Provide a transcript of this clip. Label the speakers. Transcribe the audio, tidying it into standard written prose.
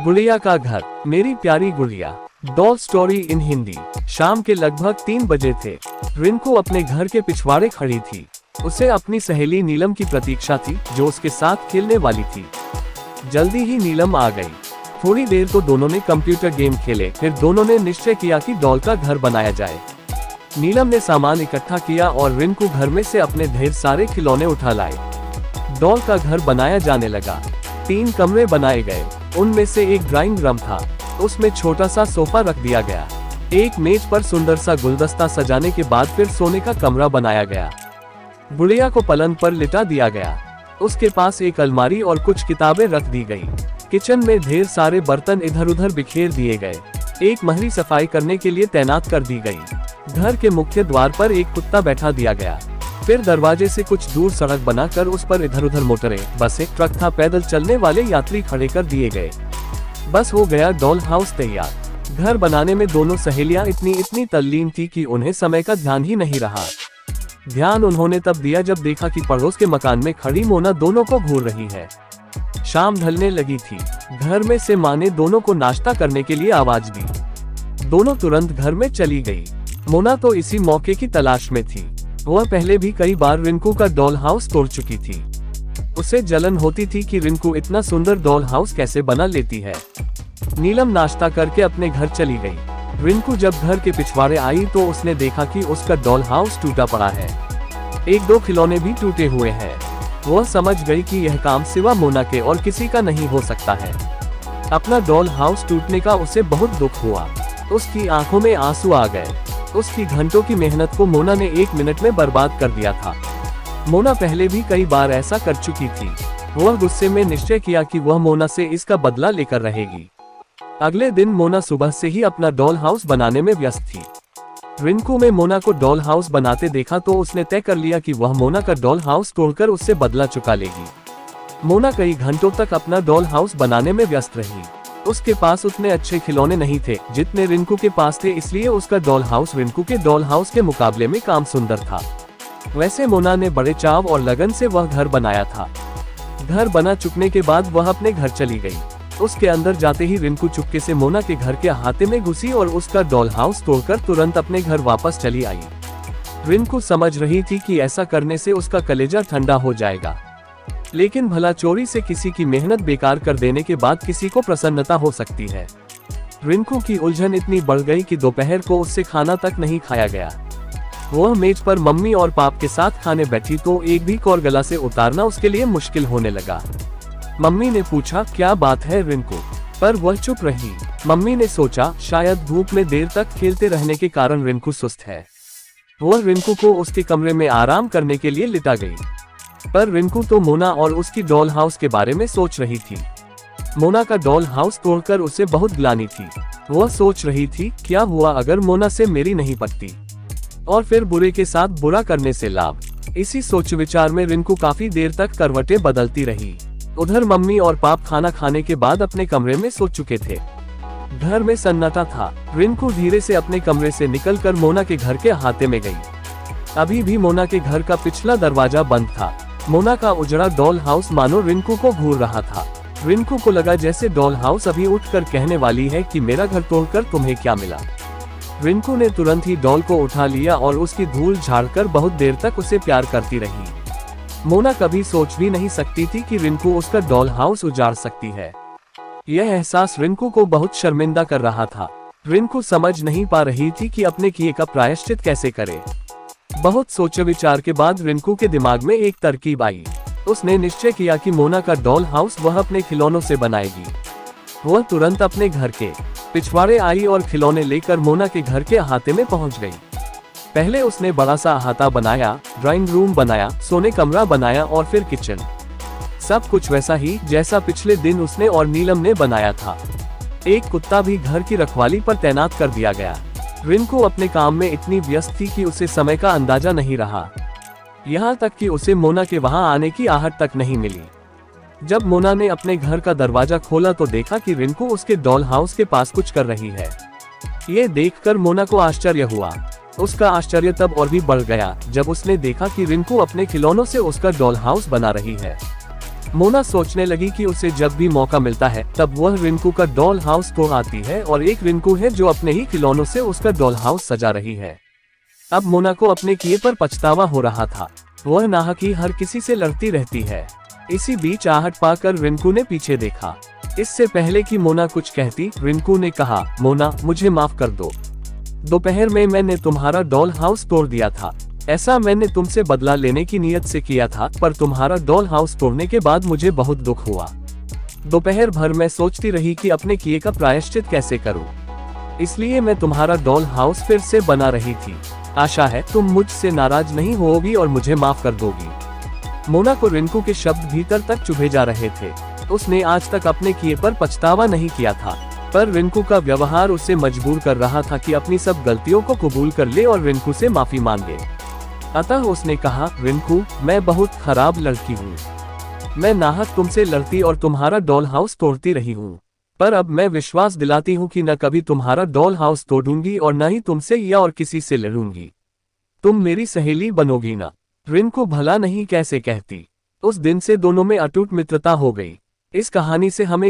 Speaker 1: गुड़िया का घर, मेरी प्यारी गुड़िया। Doll story in Hindi. शाम के लगभग 3 बजे थे। रिंकू अपने घर के पिछवाड़े खड़ी थी। उसे अपनी सहेली नीलम की प्रतीक्षा थी, जो उसके साथ खेलने वाली थी। जल्दी ही नीलम आ गई। थोड़ी देर तो दोनों ने कंप्यूटर गेम खेले, फिर दोनों ने निश्चय किया कि डॉल का घर बनाया जाए। नीलम ने सामान इकट्ठा किया और रिंकू घर में से अपने ढेर सारे खिलौने उठा लाए। डॉल का घर बनाया जाने लगा। 3 कमरे बनाए गए। उनमें से एक ड्राइंग रूम था। उसमें छोटा सा सोफा रख दिया गया। एक मेज पर सुंदर सा गुलदस्ता सजाने के बाद फिर सोने का कमरा बनाया गया। गुड़िया को पलंग पर लिटा दिया गया। उसके पास एक अलमारी और कुछ किताबें रख दी गई। किचन में ढेर सारे बर्तन इधर उधर बिखेर दिए गए। एक महरी सफाई करने के लिए तैनात कर दी गई। घर के मुख्य द्वार पर एक कुत्ता बैठा दिया गया। फिर दरवाजे से कुछ दूर सड़क बनाकर उस पर इधर उधर मोटरें, बसें, ट्रक था पैदल चलने वाले यात्री खड़े कर दिए गए। बस हो गया डॉल हाउस तैयार। घर बनाने में दोनों सहेलियां इतनी तल्लीन थी कि उन्हें समय का ध्यान ही नहीं रहा। ध्यान उन्होंने तब दिया जब देखा कि पड़ोस के मकान में खड़ी मोना दोनों को घूर रही है। शाम ढलने लगी थी। घर में से माँ ने दोनों को नाश्ता करने के लिए आवाज दी। दोनों तुरंत घर में चली गई। मोना तो इसी मौके की तलाश में थी। वह पहले भी कई बार रिंकू का डॉल हाउस तोड़ चुकी थी। उसे जलन होती थी कि रिंकू इतना सुंदर डॉल हाउस कैसे बना लेती है। नीलम नाश्ता करके अपने घर चली गई। रिंकू जब घर के पिछवाड़े आई तो उसने देखा कि उसका डॉल हाउस टूटा पड़ा है। 1-2 खिलौने भी टूटे हुए हैं। वह समझ गई कि यह काम सिवा मोना के और किसी का नहीं हो सकता है। अपना डॉल हाउस टूटने का उसे बहुत दुख हुआ। उसकी आंखों में आंसू आ गए। उसकी घंटों की मेहनत को मोना ने 1 मिनट में बर्बाद कर दिया था। मोना पहले भी कई बार ऐसा कर चुकी थी। वह गुस्से में निश्चय किया कि वह मोना से इसका बदला लेकर रहेगी। अगले दिन मोना सुबह से ही अपना डॉल हाउस बनाने में व्यस्त थी। रिंकू में मोना को डॉल हाउस बनाते देखा तो उसने तय कर लिया कि वह मोना का डॉल हाउस तोड़कर उससे बदला चुका लेगी। मोना कई घंटों तक अपना डॉल हाउस बनाने में व्यस्त रही। उसके पास उतने अच्छे खिलौने नहीं थे जितने रिंकू के पास थे, इसलिए उसका डॉल हाउस रिंकू के डॉल हाउस के मुकाबले में काम सुंदर था। वैसे मोना ने बड़े चाव और लगन से वह घर बनाया था। घर बना चुकने के बाद वह अपने घर चली गई। उसके अंदर जाते ही रिंकू चुपके से मोना के घर के अहाते में घुसी और उसका डॉल हाउस तोड़कर तुरंत अपने घर वापस चली आई। रिंकू समझ रही थी कि ऐसा करने से उसका कलेजा ठंडा हो जाएगा, लेकिन भला चोरी से किसी की मेहनत बेकार कर देने के बाद किसी को प्रसन्नता हो सकती है। रिंकू की उलझन इतनी बढ़ गई कि दोपहर को उससे खाना तक नहीं खाया गया। वह मेज पर मम्मी और पाप के साथ खाने बैठी तो एक भी कौर गला से उतारना उसके लिए मुश्किल होने लगा। मम्मी ने पूछा, क्या बात है रिंकू? पर वह चुप रही। मम्मी ने सोचा शायद धूप में देर तक खेलते रहने के कारण रिंकू सुस्त है। वह रिंकू को उसके कमरे में आराम करने के लिए लिटा गई। पर रिंकू तो मोना और उसकी डॉल हाउस के बारे में सोच रही थी। मोना का डॉल हाउस तोड़कर उसे बहुत ग्लानि थी। वह सोच रही थी, क्या हुआ अगर मोना से मेरी नहीं पटती, और फिर बुरे के साथ बुरा करने से लाभ। इसी सोच विचार में रिंकू काफी देर तक करवटें बदलती रही। उधर मम्मी और पाप खाना खाने के बाद अपने कमरे में सो चुके थे। घर में सन्नाटा था। रिंकू धीरे से अपने कमरे से निकलकर मोना के घर के अहाते में गई। अभी भी मोना के घर का पिछला दरवाजा बंद था। मोना का उजड़ा डॉल हाउस मानो रिंकू को घूर रहा था। रिंकू को लगा जैसे डॉल हाउस अभी उठकर कहने वाली है कि मेरा घर तोड़कर तुम्हें क्या मिला। रिंकू ने तुरंत ही डॉल को उठा लिया और उसकी धूल झाड़कर बहुत देर तक उसे प्यार करती रही। मोना कभी सोच भी नहीं सकती थी कि रिंकू उसका डॉल हाउस उजाड़ सकती है। यह एहसास रिंकू को बहुत शर्मिंदा कर रहा था। रिंकू समझ नहीं पा रही थी कि अपने किए का प्रायश्चित कैसे करे। बहुत सोचे विचार के बाद रिंकू के दिमाग में एक तरकीब आई। उसने निश्चय किया कि मोना का डॉल हाउस वह अपने खिलौनों से बनाएगी। वह तुरंत अपने घर के पिछवाड़े आई और खिलौने लेकर मोना के घर के अहाते में पहुंच गई। पहले उसने बड़ा सा अहाता बनाया, ड्राइंग रूम बनाया, सोने कमरा बनाया और फिर किचन। सब कुछ वैसा ही जैसा पिछले दिन उसने और नीलम ने बनाया था। एक कुत्ता भी घर की रखवाली पर तैनात कर दिया गया। रिंकू अपने काम में इतनी व्यस्त थी कि उसे समय का अंदाजा नहीं रहा। यहाँ तक कि उसे मोना के वहां आने की आहट तक नहीं मिली। जब मोना ने अपने घर का दरवाजा खोला तो देखा कि रिंकू उसके डॉल हाउस के पास कुछ कर रही है। ये देखकर मोना को आश्चर्य हुआ। उसका आश्चर्य तब और भी बढ़ गया जब उसने देखा कि रिंकू अपने खिलौनों से उसका डॉल हाउस बना रही है। मोना सोचने लगी कि उसे जब भी मौका मिलता है तब वह रिंकू का डॉल हाउस तोड़ आती है और एक रिंकू है जो अपने ही खिलौनों से उसका डॉल हाउस सजा रही है। अब मोना को अपने किए पर पछतावा हो रहा था। वह नाहकी हर किसी से लड़ती रहती है। इसी बीच आहट पाकर रिंकू ने पीछे देखा। इससे पहले कि मोना कुछ कहती, रिंकू ने कहा, मोना मुझे माफ कर दो। दोपहर में मैंने तुम्हारा डॉल हाउस तोड़ दिया था। ऐसा मैंने तुमसे बदला लेने की नीयत से किया था, पर तुम्हारा डॉल हाउस तोड़ने के बाद मुझे बहुत दुख हुआ। दोपहर भर मैं सोचती रही कि अपने किए का प्रायश्चित कैसे करूं। इसलिए मैं तुम्हारा डॉल हाउस फिर से बना रही थी। आशा है तुम मुझसे नाराज नहीं होगी और मुझे माफ कर दोगी। मोना को रिंकू के शब्द भीतर तक चुभे जा रहे थे। उसने आज तक अपने किए पर पछतावा नहीं किया था, पर रिंकू का व्यवहार उसे मजबूर कर रहा था कि अपनी सब गलतियों को कबूल कर ले और रिंकू से माफी मांगे। अतः उसने कहा, रिंकू मैं बहुत खराब लड़की हूँ। मैं नाहक तुमसे लड़ती और तुम्हारा डॉल हाउस तोड़ती रही हूँ, पर अब मैं विश्वास दिलाती हूँ कि न कभी तुम्हारा डॉल हाउस तोड़ूंगी और न ही तुमसे या और किसी से लड़ूंगी। तुम मेरी सहेली बनोगी ना। रिंकू भला नहीं कैसे कहती। उस दिन से दोनों में अटूट मित्रता हो गई। इस कहानी से हमें